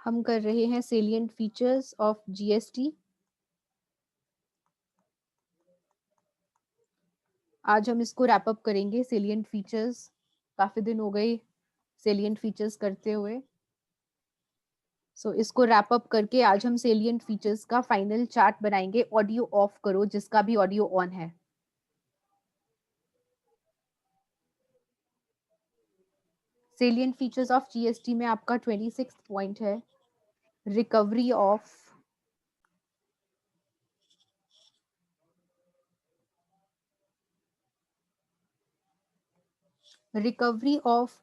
हम कर रहे हैं सेलिएंट फीचर्स ऑफ जीएसटी। आज हम इसको रैप अप करेंगे। सेलिएंट फीचर्स काफी दिन हो गए सेलिएंट फीचर्स करते हुए, सो इसको रैप अप करके आज हम सेलिएंट फीचर्स का फाइनल चार्ट बनाएंगे। ऑडियो ऑफ करो जिसका भी ऑडियो ऑन है। सेलिएंट फीचर्स ऑफ जीएसटी में आपका 26 पॉइंट है, recovery of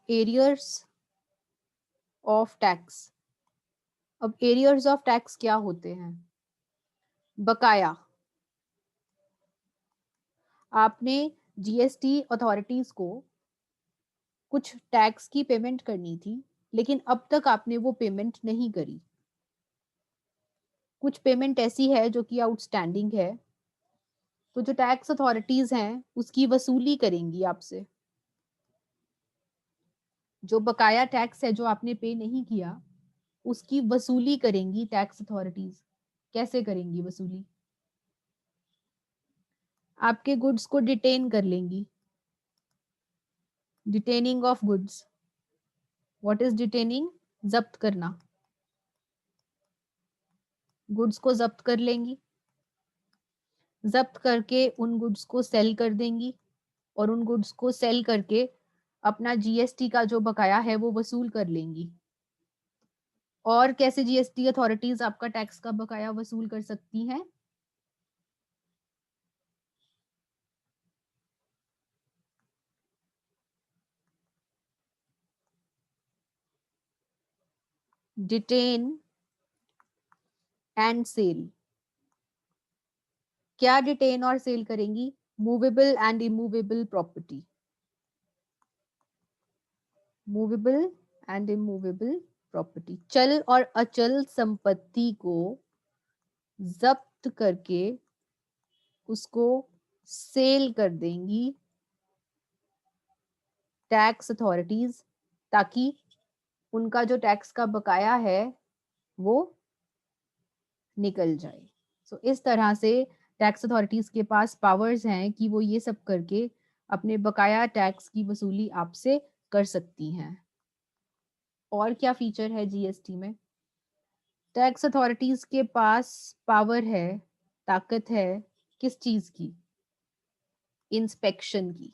arrears of tax. अब एरियर्स ऑफ टैक्स क्या होते हैं? बकाया। आपने जीएसटी अथॉरिटीज को कुछ टैक्स की पेमेंट करनी थी, लेकिन अब तक आपने वो पेमेंट नहीं करी। कुछ पेमेंट ऐसी है जो कि आउटस्टैंडिंग है, तो जो टैक्स अथॉरिटीज हैं उसकी वसूली करेंगी आपसे। जो बकाया टैक्स है जो आपने पे नहीं किया, उसकी वसूली करेंगी टैक्स अथॉरिटीज। कैसे करेंगी वसूली? आपके गुड्स को डिटेन कर लेंगी। Detaining of goods. What is detaining? जब्त करना। गुड्स को जब्त कर लेंगी। जब्त करके उन गुड्स को सेल कर देंगी और उन गुड्स को सेल करके अपना जीएसटी का जो बकाया है वो वसूल कर लेंगी। और कैसे जीएसटी अथॉरिटीज आपका टैक्स का बकाया वसूल कर सकती हैं? Detain and sell. क्या डिटेन और सेल करेंगी? Movable and immovable property. Movable and immovable property, चल और अचल संपत्ति को जब्त करके उसको सेल कर देंगी टैक्स अथॉरिटीज, ताकि उनका जो टैक्स का बकाया है वो निकल जाए। सो इस तरह से टैक्स अथॉरिटीज के पास पावर्स हैं कि वो ये सब करके अपने बकाया टैक्स की वसूली आपसे कर सकती हैं। और क्या फीचर है जीएसटी में? टैक्स अथॉरिटीज के पास पावर है, ताकत है, किस चीज की? इंस्पेक्शन की।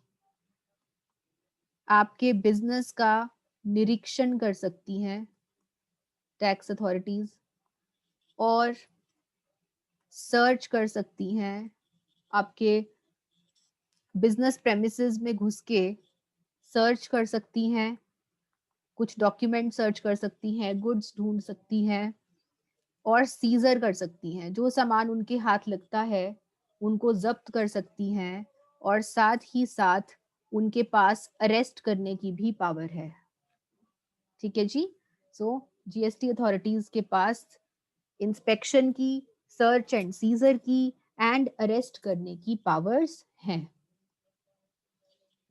आपके बिजनेस का निरीक्षण कर सकती हैं टैक्स अथॉरिटीज, और सर्च कर सकती हैं। आपके बिजनेस प्रेमिसेस में घुस के सर्च कर सकती हैं, कुछ डॉक्यूमेंट सर्च कर सकती हैं, गुड्स ढूंढ सकती हैं और सीजर कर सकती हैं। जो सामान उनके हाथ लगता है उनको जब्त कर सकती हैं, और साथ ही साथ उनके पास अरेस्ट करने की भी पावर है। ठीक है जी। सो जीएसटी अथॉरिटीज के पास इंस्पेक्शन की, सर्च एंड सीजर की एंड अरेस्ट करने की पावर्स हैं।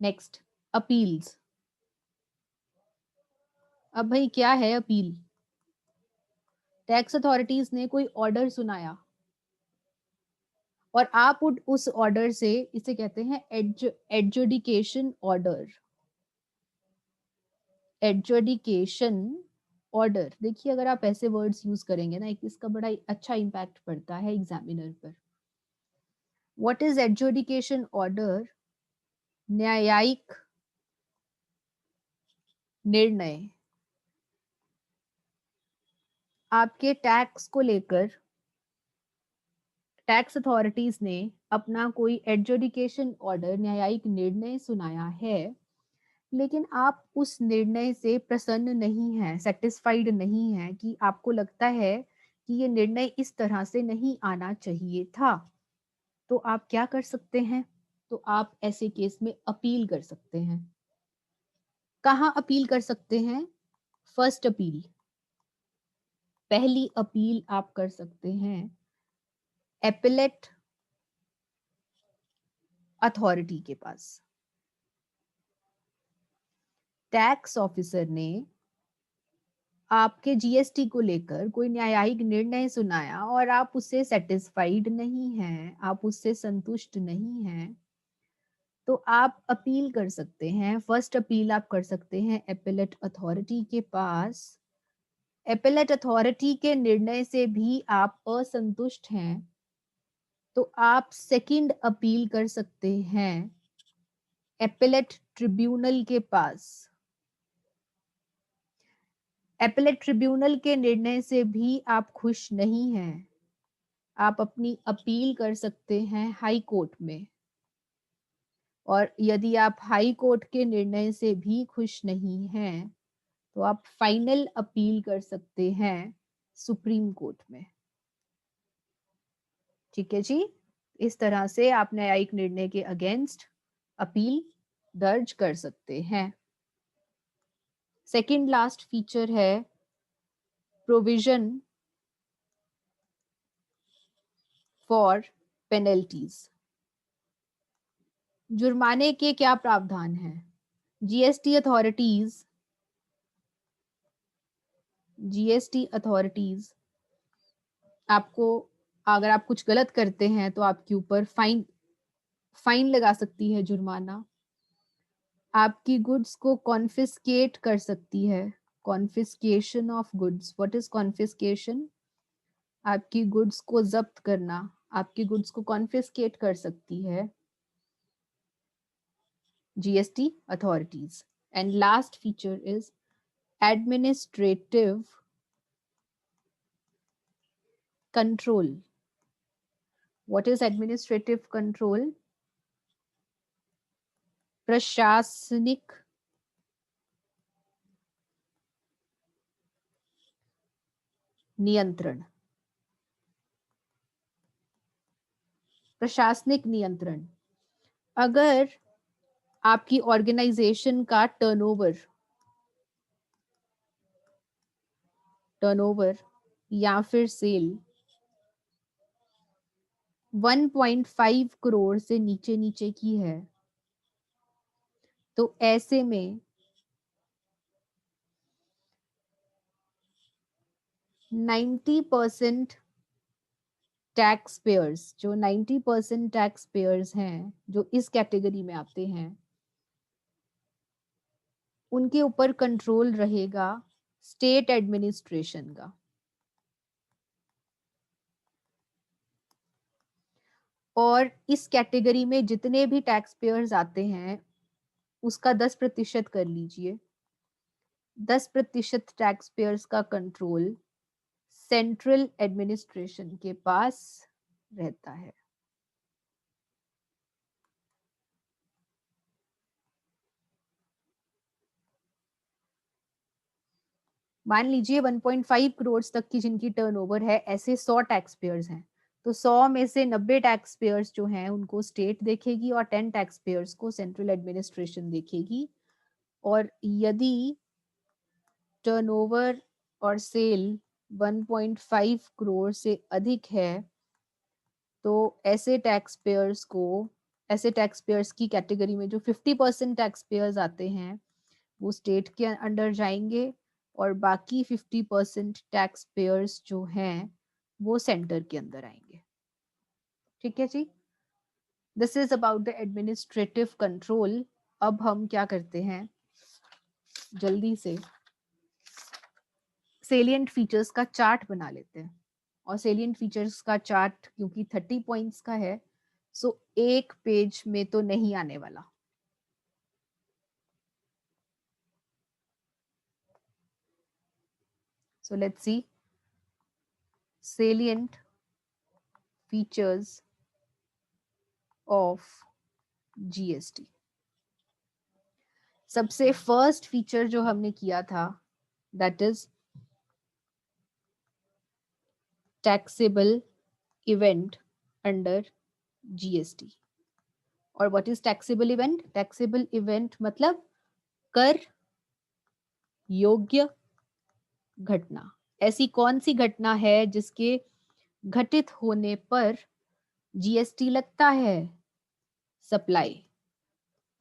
Next, appeals. अब भाई क्या है अपील? टैक्स अथॉरिटीज ने कोई ऑर्डर सुनाया और आप उस ऑर्डर से, इसे कहते हैं एडजुडिकेशन ऑर्डर। एडजुडिकेशन ऑर्डर, देखिए अगर आप ऐसे वर्ड्स यूज करेंगे ना, इसका बड़ा अच्छा इम्पैक्ट पड़ता है एग्जामिनर पर। What is adjudication order? न्यायिक निर्णय। आपके टैक्स को लेकर टैक्स अथॉरिटीज ने अपना कोई एडजुडिकेशन ऑर्डर, न्यायिक निर्णय सुनाया है, लेकिन आप उस निर्णय से प्रसन्न नहीं हैं, सेटिस्फाइड नहीं हैं, कि आपको लगता है कि ये निर्णय इस तरह से नहीं आना चाहिए था, तो आप क्या कर सकते हैं? तो आप ऐसे केस में अपील कर सकते हैं। कहाँ अपील कर सकते हैं? फर्स्ट अपील, पहली अपील आप कर सकते हैं एपेलेट अथॉरिटी के पास। टैक्स ऑफिसर ने आपके जीएसटी को लेकर कोई न्यायिक निर्णय सुनाया और आप उससे सेटिस्फाइड नहीं हैं, आप उससे संतुष्ट नहीं हैं, तो आप अपील कर सकते हैं। फर्स्ट अपील आप कर सकते हैं एपेलेट अथॉरिटी के पास। एपेलेट अथॉरिटी के निर्णय से भी आप असंतुष्ट हैं तो आप सेकंड अपील कर सकते हैं एपेलेट ट्रिब्यूनल के पास। एपेलेट ट्रिब्यूनल के निर्णय से भी आप खुश नहीं हैं, आप अपनी अपील कर सकते हैं हाई कोर्ट में। और यदि आप हाई कोर्ट के निर्णय से भी खुश नहीं हैं तो आप फाइनल अपील कर सकते हैं सुप्रीम कोर्ट में। ठीक है जी, इस तरह से आप न्यायिक निर्णय के अगेंस्ट अपील दर्ज कर सकते हैं। सेकंड लास्ट फीचर है प्रोविजन फॉर पेनल्टीज। जुर्माने के क्या प्रावधान हैं? जीएसटी अथॉरिटीज आपको, अगर आप कुछ गलत करते हैं तो आपके ऊपर फाइन लगा सकती है, जुर्माना। आपकी गुड्स को कॉन्फिस्केट कर सकती है। Confiscation of goods, what is confiscation? आपकी गुड्स को जब्त करना, आपकी गुड्स को कॉन्फिस्केट कर सकती है GST authorities. And last feature is administrative control. What is administrative control? प्रशासनिक नियंत्रण। प्रशासनिक नियंत्रण। अगर आपकी ऑर्गेनाइजेशन का टर्नओवर या फिर सेल 1.5 करोड़ से नीचे नीचे की है तो ऐसे में 90% टैक्स पेयर्स, जो 90% टैक्स पेयर्स हैं जो इस कैटेगरी में आते हैं, उनके ऊपर कंट्रोल रहेगा स्टेट एडमिनिस्ट्रेशन का। और इस कैटेगरी में जितने भी टैक्स पेयर्स आते हैं उसका 10% कर लीजिए। 10% टैक्स पेयर्स का कंट्रोल सेंट्रल एडमिनिस्ट्रेशन के पास रहता है। मान लीजिए 1.5 करोड़ तक की जिनकी टर्नओवर है, ऐसे 100 टैक्स पेयर्स हैं, तो 100 में से 90 टैक्स पेयर्स जो हैं उनको स्टेट देखेगी और 10 टैक्स पेयर्स को सेंट्रल एडमिनिस्ट्रेशन देखेगी। और यदि टर्नओवर और सेल 1.5 करोड़ से अधिक है तो ऐसे टैक्स पेयर्स की कैटेगरी में जो 50% टैक्स पेयर्स आते हैं वो स्टेट के अंडर जाएंगे और बाकी 50% टैक्स पेयर्स जो हैं वो सेंटर के अंदर आएंगे। ठीक है जी, this is about the administrative control. अब हम क्या करते हैं, जल्दी से सेलिएंट फीचर्स का चार्ट बना लेते हैं। और सेलिएंट फीचर्स का चार्ट क्योंकि 30 पॉइंट्स का है सो एक पेज में तो नहीं आने वाला। So let's see salient features of GST। सबसे फर्स्ट फीचर जो हमने किया था that is taxable event under GST. और what is taxable event? Taxable event मतलब कर योग्य घटना। ऐसी कौन सी घटना है जिसके घटित होने पर जीएसटी लगता है? सप्लाई।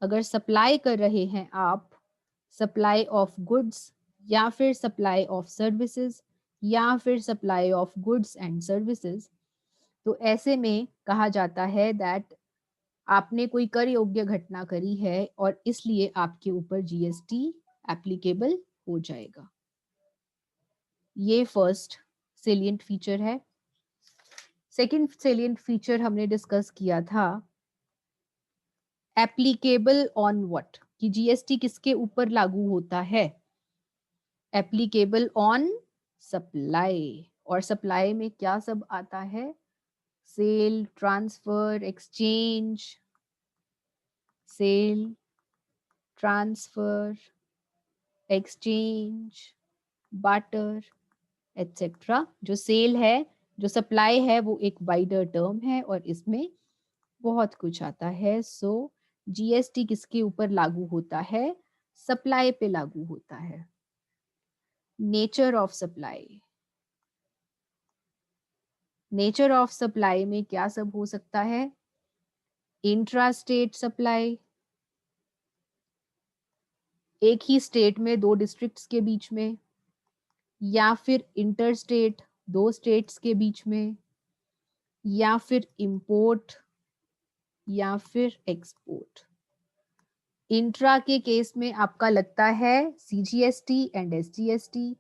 अगर सप्लाई कर रहे हैं आप, सप्लाई ऑफ गुड्स या फिर सप्लाई ऑफ सर्विसेज या फिर supply of goods and services, तो ऐसे में कहा जाता है दैट आपने कोई कर योग्य घटना करी है और इसलिए आपके ऊपर जीएसटी एप्लीकेबल हो जाएगा। ये फर्स्ट सेलिएंट फीचर है। सेकंड सेलिएंट फीचर हमने डिस्कस किया था एप्लीकेबल ऑन व्हाट, कि जीएसटी किसके ऊपर लागू होता है। एप्लीकेबल ऑन सप्लाई, और सप्लाई में क्या सब आता है, sale, transfer, exchange, sale, transfer, exchange, barter, etcetera. जो सेल है, जो सप्लाई है, वो एक वाइडर टर्म है और इसमें बहुत कुछ आता है। सो जीएसटी किसके ऊपर लागू होता है, सप्लाई पे लागू होता है। Nature of supply, nature of supply में क्या सब हो सकता है, इंट्रा स्टेट सप्लाई, एक ही स्टेट में दो डिस्ट्रिक्ट्स के बीच में, या फिर इंटर स्टेट, दो स्टेट्स के बीच में, या फिर इंपोर्ट, या फिर एक्सपोर्ट। इंट्रा के केस में आपका लगता है CGST and SGST,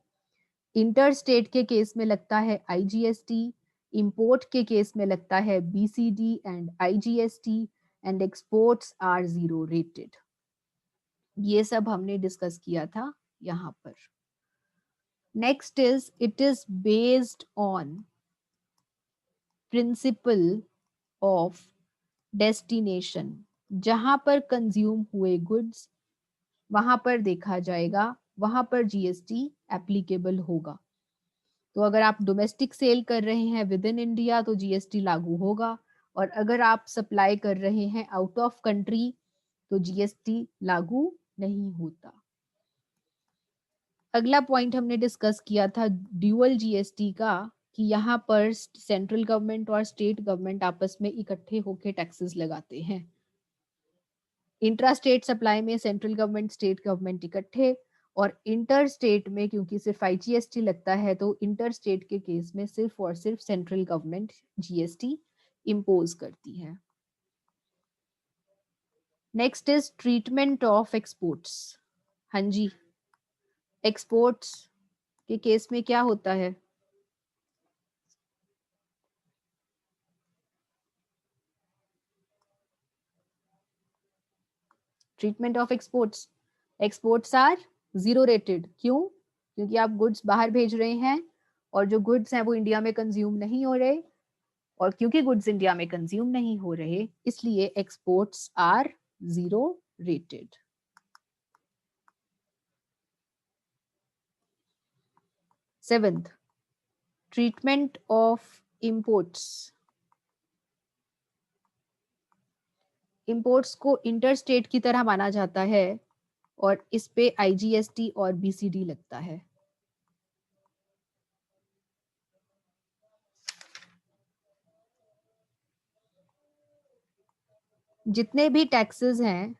inter state के केस में लगता है आईजीएसटी, इंपोर्ट के केस में लगता है BCD and IGST, and exports are zero rated. ये सब हमने डिस्कस किया था यहाँ पर। Next is it is based on principle of destination. जहां पर कंज्यूम हुए गुड्स वहां पर देखा जाएगा, वहां पर जीएसटी एप्लीकेबल होगा। तो अगर आप डोमेस्टिक सेल कर रहे हैं विद इन इंडिया तो जीएसटी लागू होगा, और अगर आप सप्लाई कर रहे हैं आउट ऑफ कंट्री तो जीएसटी लागू नहीं होता। अगला पॉइंट हमने डिस्कस किया था ड्यूअल जीएसटी का, कि यहाँ पर सेंट्रल गवर्नमेंट और स्टेट गवर्नमेंट आपस में इकट्ठे होकर टैक्सेस लगाते हैं। इंट्रा स्टेट सप्लाई में सेंट्रल गवर्नमेंट स्टेट गवर्नमेंट इकट्ठे, और इंटर स्टेट में क्योंकि सिर्फ आईजीएसटी लगता है तो इंटर स्टेट के केस में सिर्फ और सिर्फ सेंट्रल गवर्नमेंट जीएसटी इम्पोज करती है। Next is treatment of exports. हाँ जी, एक्सपोर्ट्स के केस में क्या होता है, treatment of exports, exports are zero rated. क्यों, क्योंकि आप गुड्स बाहर भेज रहे हैं और जो गुड्स हैं वो इंडिया में कंज्यूम नहीं हो रहे, और क्योंकि गुड्स इंडिया में कंज्यूम नहीं हो रहे इसलिए exports are zero rated. Seventh, treatment of imports. Imports को इंटरस्टेट की तरह माना जाता है और इस पे आईजीएसटी और बीसीडी लगता है। जितने भी टैक्सेस हैं,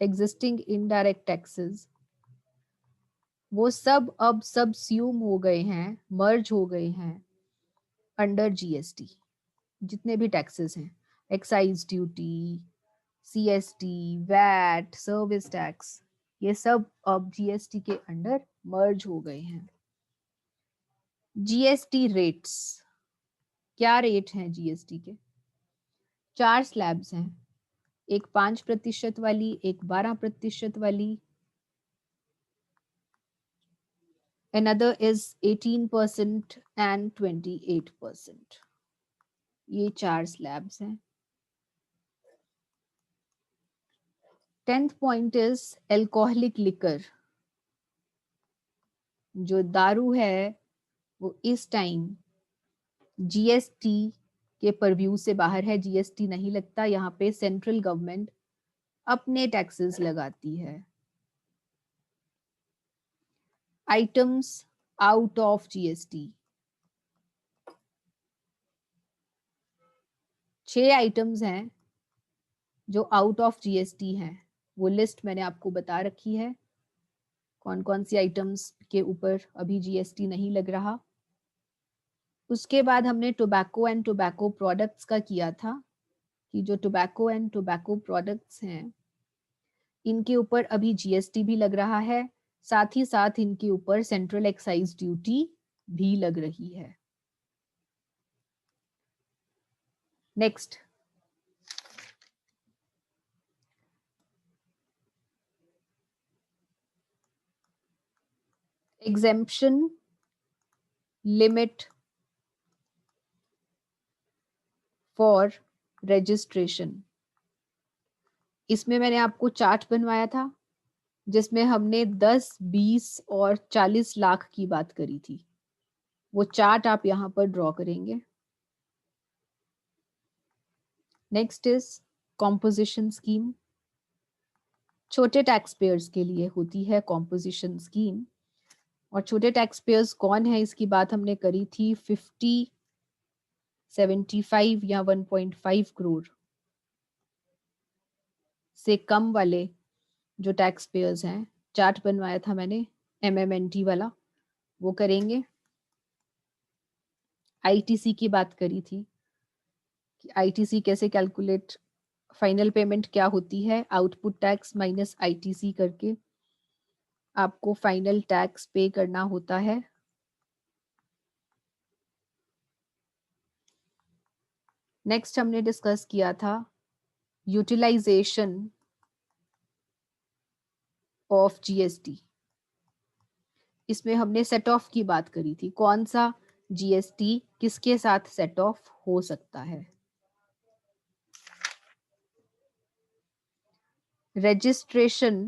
एग्जिस्टिंग इनडायरेक्ट टैक्सेस, वो सब अब सबस्यूम हो गए हैं, मर्ज हो गए हैं अंडर जीएसटी। जितने भी टैक्सेस हैं, excise duty, CST, VAT, service tax, ये सब अब जीएसटी के अंडर मर्ज हो गए हैं। जीएसटी रेट्स, क्या रेट हैं जीएसटी के, 4 स्लैब्स हैं, एक 5% वाली, एक 12% वाली, another is 18% and 28%। ये 4 स्लैब्स हैं। 10th point is alcoholic liquor. जो दारू है वो इस टाइम जीएसटी के परव्यू से बाहर है, जीएसटी नहीं लगता, यहाँ पे सेंट्रल गवर्नमेंट अपने टैक्सेस लगाती है। Items out of GST, 6 items हैं जो आउट ऑफ जीएसटी हैं, वो लिस्ट मैंने आपको बता रखी है। कौन कौन सी आइटम्स के ऊपर अभी जीएसटी नहीं लग रहा। उसके बाद हमने टोबैको एंड टोबैको प्रोडक्ट्स का किया था कि जो टोबैको एंड टोबैको प्रोडक्ट्स हैं इनके ऊपर अभी जीएसटी भी लग रहा है, साथ ही साथ इनके ऊपर सेंट्रल एक्साइज ड्यूटी भी लग रही है। Next, exemption limit for registration. इसमें मैंने आपको चार्ट बनवाया था जिसमें हमने 10, 20 और 40 लाख की बात करी थी। वो चार्ट आप यहां पर ड्रॉ करेंगे। Next is composition scheme. छोटे टैक्स पेयर्स के लिए होती है कॉम्पोजिशन स्कीम। और छोटे टैक्स पेयर्स कौन है इसकी बात हमने करी थी। 50, 75 या 1.5 करोड़ से कम वाले जो टैक्स पेयर्स हैं, चार्ट बनवाया था मैंने MMNT वाला, वो करेंगे। आईटीसी की बात करी थी कि आईटीसी कैसे कैलकुलेट, फाइनल पेमेंट क्या होती है, आउटपुट टैक्स माइनस आईटीसी करके आपको फाइनल टैक्स पे करना होता है। नेक्स्ट हमने डिस्कस किया था यूटिलाइजेशन ऑफ जीएसटी। इसमें हमने सेट ऑफ की बात करी थी, कौन सा जीएसटी किसके साथ सेट ऑफ हो सकता है। रजिस्ट्रेशन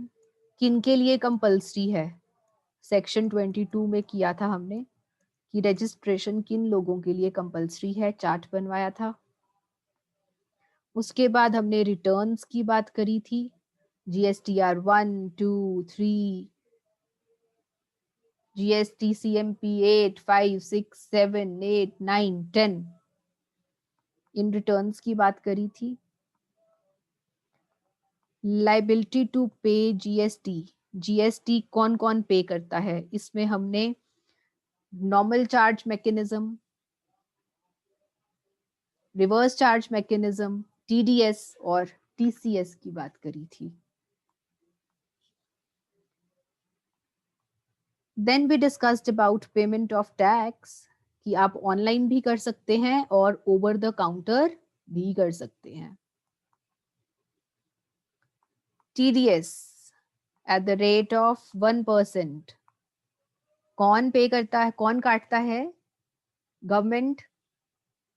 किन के लिए कंपल्सरी है, सेक्शन 22 में किया था हमने कि रजिस्ट्रेशन किन लोगों के लिए कंपल्सरी है, चार्ट बनवाया था। उसके बाद हमने रिटर्न्स की बात करी थी, GSTR 1, 2, 3, GST CMP 8, 5, 6, 7, 8, 9, 10, इन रिटर्न्स की बात करी थी। Liability to pay GST, GST कौन कौन पे करता है, इसमें हमने normal charge mechanism, reverse charge mechanism, TDS और टीसीएस की बात करी थी। Then we discussed about payment of tax कि आप ऑनलाइन भी कर सकते हैं और ओवर द काउंटर भी कर सकते हैं। TDS at the rate of 1%, कौन पे करता है, कौन काटता है, government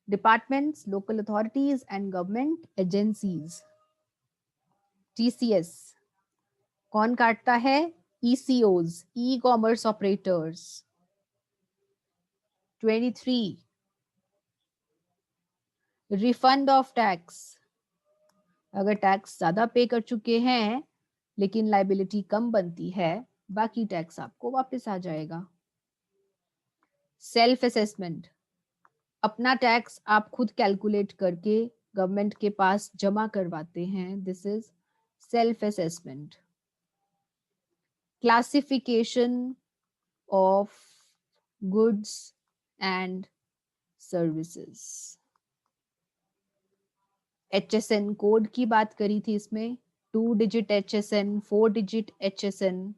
departments, local authorities and government agencies. TCS कौन काटता है, ECOs, e commerce operators. 23, refund of tax, अगर टैक्स ज्यादा पे कर चुके हैं लेकिन लाइबिलिटी कम बनती है, बाकी टैक्स आपको वापस आ जाएगा। सेल्फ असेसमेंट, अपना टैक्स आप खुद कैलकुलेट करके गवर्नमेंट के पास जमा करवाते हैं, this is self assessment. Classification of goods and services, HSN code की बात करी थी इसमें, 2 digit HSN, 4 digit HSN।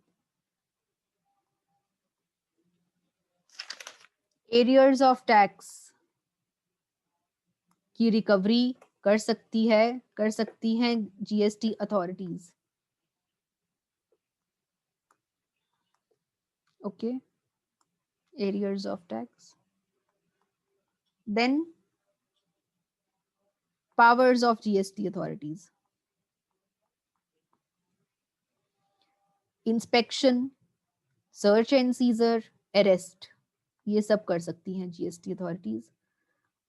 Arrears of tax की रिकवरी कर सकती हैं GST authorities. Okay, arrears of tax. Then powers of GST authorities, inspection, search and seizure, arrest, ये सब कर सकती हैं जीएसटी अथॉरिटीज।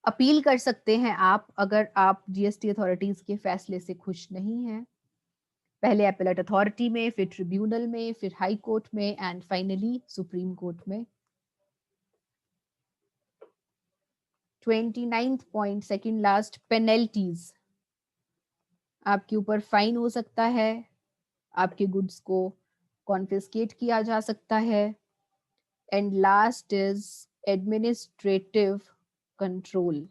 अपील कर सकते हैं आप अगर आप जीएसटी अथॉरिटीज के फैसले से खुश नहीं हैं, पहले एपेलेट अथॉरिटी में, फिर ट्रिब्यूनल में, फिर हाई कोर्ट में एंड फाइनली सुप्रीम कोर्ट में। 29th point, second last, penalties, आपके ऊपर फाइन हो सकता है आपके गुड्स को कॉन्फिस्केट किया जा सकता है। And last is administrative control,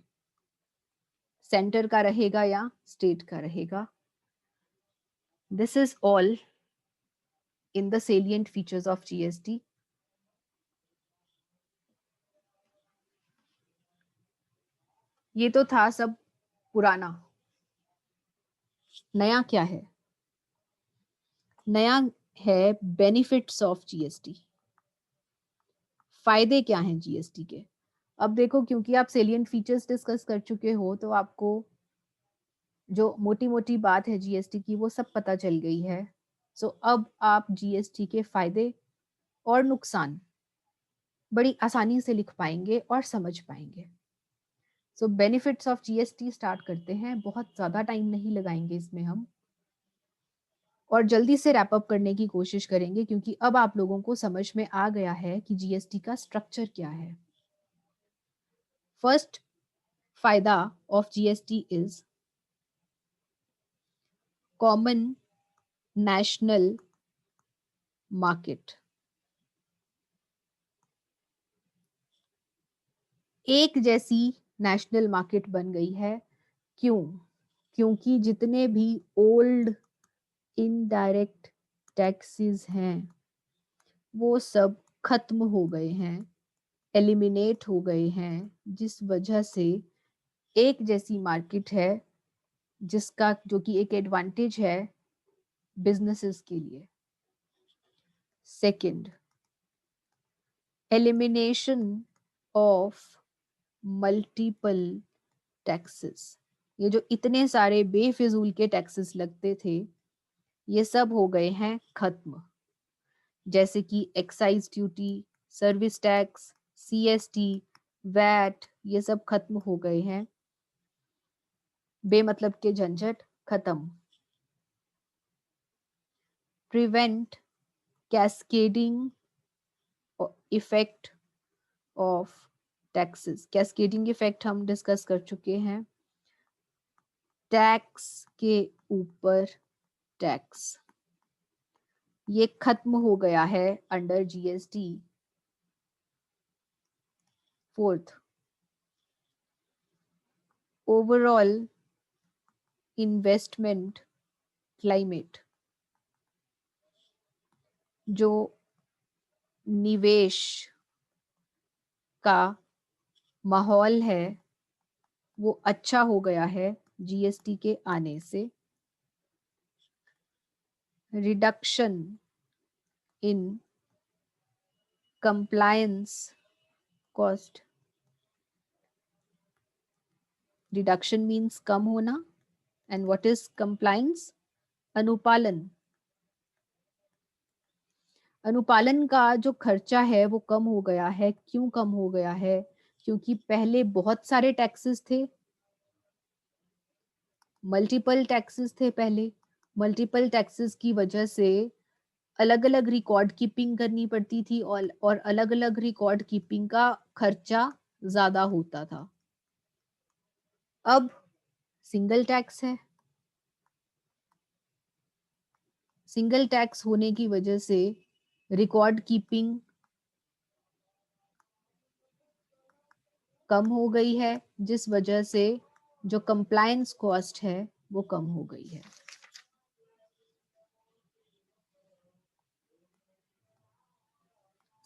centre का रहेगा या स्टेट का रहेगा। This is all in the salient features of GST. ये तो था सब पुराना। नया क्या है? नया है बेनिफिट्स ऑफ जीएसटी। फायदे क्या हैं जीएसटी के? अब देखो, क्योंकि आप सेलिएंट फीचर्स डिस्कस कर चुके हो तो आपको जो मोटी मोटी बात है जीएसटी की वो सब पता चल गई है। सो अब आप जीएसटी के फायदे और नुकसान बड़ी आसानी से लिख पाएंगे और समझ पाएंगे। सो बेनिफिट्स ऑफ जीएसटी स्टार्ट करते हैं। बहुत ज्यादा टाइम नहीं लगाएंगे इसमें हम, और जल्दी से रैप अप करने की कोशिश करेंगे, क्योंकि अब आप लोगों को समझ में आ गया है कि जीएसटी का स्ट्रक्चर क्या है। फर्स्ट फायदा of GST is common national market. एक जैसी नेशनल मार्केट बन गई है। क्यों? क्योंकि जितने भी ओल्ड इनडायरेक्ट टैक्सेस हैं वो सब खत्म हो गए हैं, एलिमिनेट हो गए हैं, जिस वजह से एक जैसी मार्केट है, जिसका जो कि एक एडवांटेज है बिजनेसेस के लिए। Second, elimination of multiple taxes. ये जो इतने सारे बेफिजूल के टैक्सेस लगते थे ये सब हो गए हैं खत्म, जैसे कि excise duty, service tax, CST, VAT, ये सब खत्म हो गए हैं। बेमतलब के झंझट खत्म। Prevent cascading effect of taxes. Cascading effect हम डिस्कस कर चुके हैं। टैक्स के ऊपर टैक्स, ये खत्म हो गया है under GST. Fourth, overall investment climate, जो निवेश का माहौल है वो अच्छा हो गया है जीएसटी के आने से। Reduction in compliance cost. Reduction means कम होना, एंड व्हाट इज कंप्लायंस? अनुपालन। अनुपालन का जो खर्चा है वो कम हो गया है। क्यों कम हो गया है? क्योंकि पहले बहुत सारे टैक्सेस थे, मल्टीपल टैक्सेस थे पहले। मल्टीपल टैक्सेस की वजह से अलग अलग रिकॉर्ड कीपिंग करनी पड़ती थी, और अलग अलग रिकॉर्ड कीपिंग का खर्चा ज्यादा होता था। अब सिंगल टैक्स है। सिंगल टैक्स होने की वजह से रिकॉर्ड कीपिंग कम हो गई है, जिस वजह से जो कंप्लायंस कॉस्ट है वो कम हो गई है।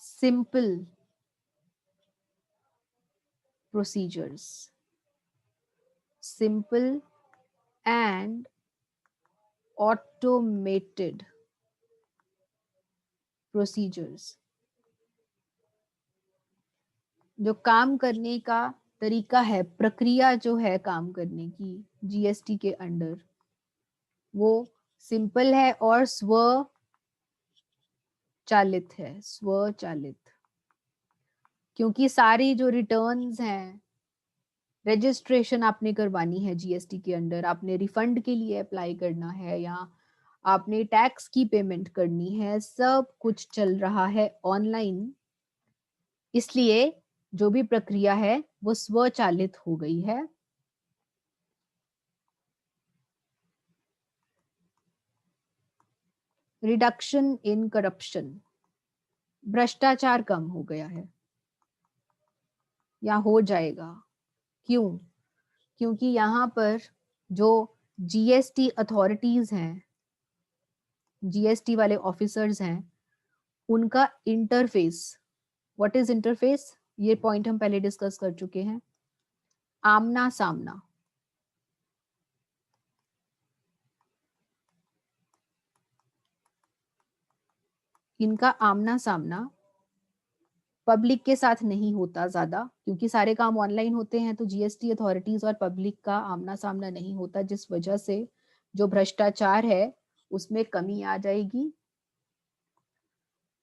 Simple procedures, simple and automated procedures. जो काम करने का तरीका है, प्रक्रिया जो है काम करने की जीएसटी के अंडर, वो सिंपल है और स्वचालित है। स्वचालित, क्योंकि सारी जो रिटर्न्स हैं, रजिस्ट्रेशन आपने करवानी है जीएसटी के अंडर, आपने रिफंड के लिए अप्लाई करना है या आपने टैक्स की पेमेंट करनी है, सब कुछ चल रहा है ऑनलाइन। इसलिए जो भी प्रक्रिया है वो स्वचालित हो गई है। रिडक्शन इन करप्शन, भ्रष्टाचार कम हो गया है या हो जाएगा। क्यों? क्योंकि यहाँ पर जो जीएसटी अथॉरिटीज हैं, जीएसटी वाले ऑफिसर्स हैं, उनका इंटरफेस, व्हाट इज इंटरफेस, ये पॉइंट हम पहले डिस्कस कर चुके हैं। आमना सामना, इनका आमना सामना पब्लिक के साथ नहीं होता ज्यादा, क्योंकि सारे काम ऑनलाइन होते हैं, तो जीएसटी अथॉरिटीज और पब्लिक का आमना सामना नहीं होता, जिस वजह से जो भ्रष्टाचार है उसमें कमी आ जाएगी।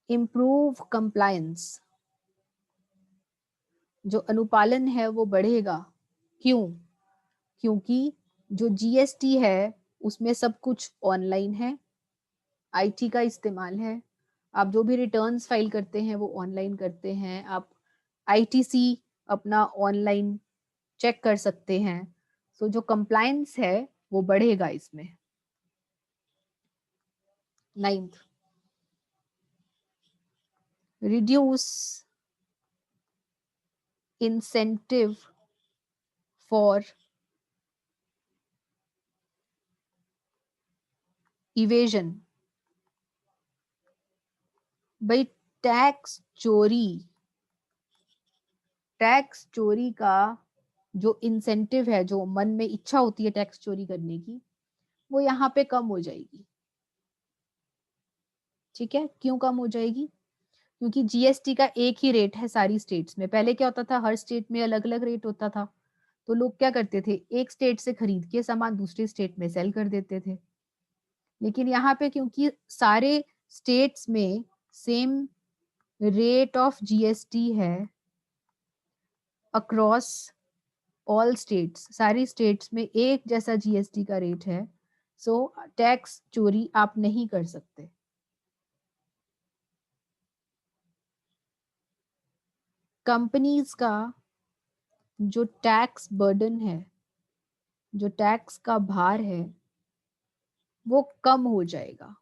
इम्प्रूव कंप्लायंस, जो अनुपालन है वो बढ़ेगा। क्यों? क्योंकि जो जीएसटी है उसमें सब कुछ ऑनलाइन है, आईटी का इस्तेमाल है। आप जो भी रिटर्न्स फाइल करते हैं वो ऑनलाइन करते हैं, आप आईटीसी अपना ऑनलाइन चेक कर सकते हैं। सो जो कंप्लायंस है वो बढ़ेगा इसमें। 9th, reduce incentive for evasion. भाई टैक्स चोरी, टैक्स चोरी का जो इंसेंटिव है, जो मन में इच्छा होती है टैक्स चोरी करने की, वो यहाँ पे कम हो जाएगी। ठीक है, क्यों कम हो जाएगी? क्योंकि जीएसटी का एक ही रेट है सारी स्टेट्स में। पहले क्या होता था, हर स्टेट में अलग अलग रेट होता था, तो लोग क्या करते थे, एक स्टेट से खरीद के सामान दूसरी स्टेट में सेल कर देते थे। लेकिन यहाँ पे क्योंकि सारे स्टेट्स में सेम रेट ऑफ जीएसटी है अक्रॉस ऑल स्टेट्स, सारी स्टेट्स में एक जैसा जीएसटी का रेट है, सो टैक्स चोरी आप नहीं कर सकते। कंपनीज का जो टैक्स बर्डन है, जो टैक्स का भार है, वो कम हो जाएगा।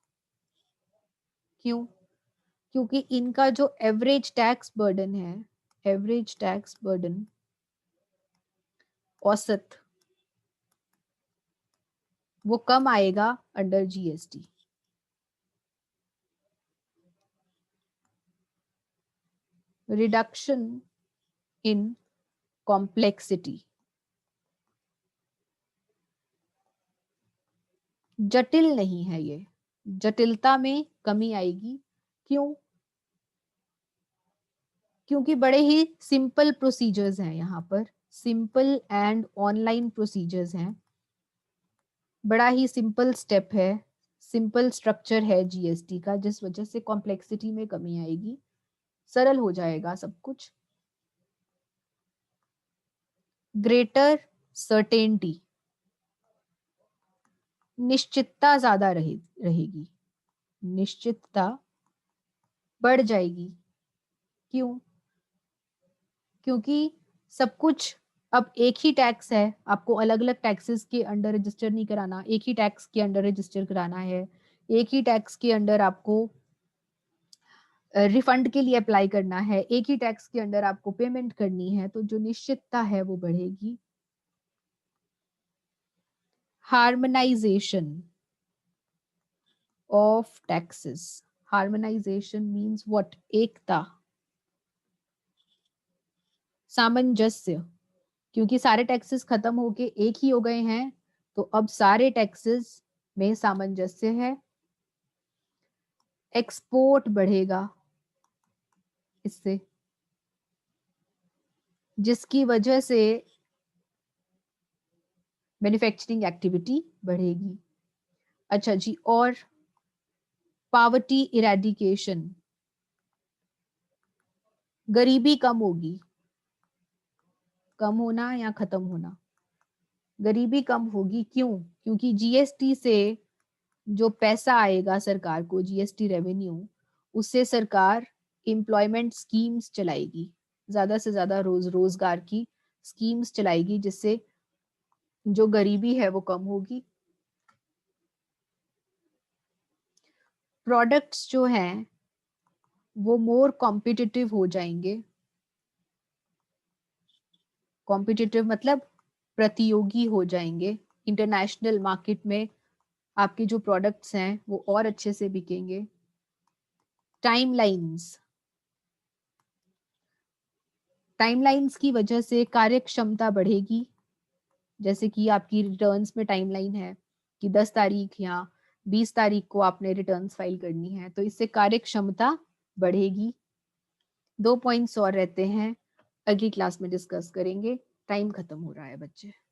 क्यों? क्योंकि इनका जो एवरेज टैक्स बर्डन है, एवरेज टैक्स बर्डन, औसत, वो कम आएगा under GST. Reduction in complexity, जटिल नहीं है ये, जटिलता में कमी आएगी। क्यों? क्योंकि बड़े ही सिंपल प्रोसीजर्स हैं यहाँ पर, सिंपल एंड ऑनलाइन प्रोसीजर्स हैं, बड़ा ही सिंपल स्टेप है, सिंपल स्ट्रक्चर है जीएसटी का, जिस वजह से कॉम्प्लेक्सिटी में कमी आएगी, सरल हो जाएगा सब कुछ। ग्रेटर सर्टेनिटी, निश्चितता ज्यादा रहेगी, निश्चितता बढ़ जाएगी। क्यों? क्योंकि सब कुछ अब एक ही टैक्स है, आपको अलग अलग टैक्सेस के अंडर रजिस्टर नहीं कराना, एक ही टैक्स के अंडर रजिस्टर कराना है, एक ही टैक्स के अंडर आपको रिफंड के लिए अप्लाई करना है, एक ही टैक्स के अंडर आपको पेमेंट करनी है, तो जो निश्चितता है वो बढ़ेगी। Harmonisation of taxes, harmonisation means what, एकता, सामंजस्य, क्योंकि सारे टैक्सेस खत्म होके एक ही हो गए हैं, तो अब सारे टैक्सेस में सामंजस्य है। एक्सपोर्ट बढ़ेगा इससे, जिसकी वजह से मैन्युफैक्चरिंग एक्टिविटी बढ़ेगी। अच्छा जी, और पावर्टी इरेडिकेशन, गरीबी कम होगी, कम होना या खत्म होना, गरीबी कम होगी। क्यों? क्योंकि जीएसटी से जो पैसा आएगा सरकार को, जीएसटी रेवेन्यू, उससे सरकार एम्प्लॉयमेंट स्कीम्स चलाएगी, ज्यादा से ज्यादा रोजगार की स्कीम्स चलाएगी, जिससे जो गरीबी है वो कम होगी। प्रोडक्ट्स जो हैं वो मोर कॉम्पिटिटिव हो जाएंगे। कॉम्पिटिटिव मतलब प्रतियोगी हो जाएंगे। इंटरनेशनल मार्केट में आपके जो प्रोडक्ट्स हैं वो और अच्छे से बिकेंगे। टाइमलाइंस, टाइमलाइंस की वजह से कार्यक्षमता बढ़ेगी। जैसे कि आपकी रिटर्न्स में टाइमलाइन है कि 10 तारीख या 20 तारीख को आपने रिटर्न्स फाइल करनी है, तो इससे कार्यक्षमता बढ़ेगी। 2 पॉइंट्स और रहते हैं, अगली क्लास में डिस्कस करेंगे। टाइम खत्म हो रहा है बच्चे।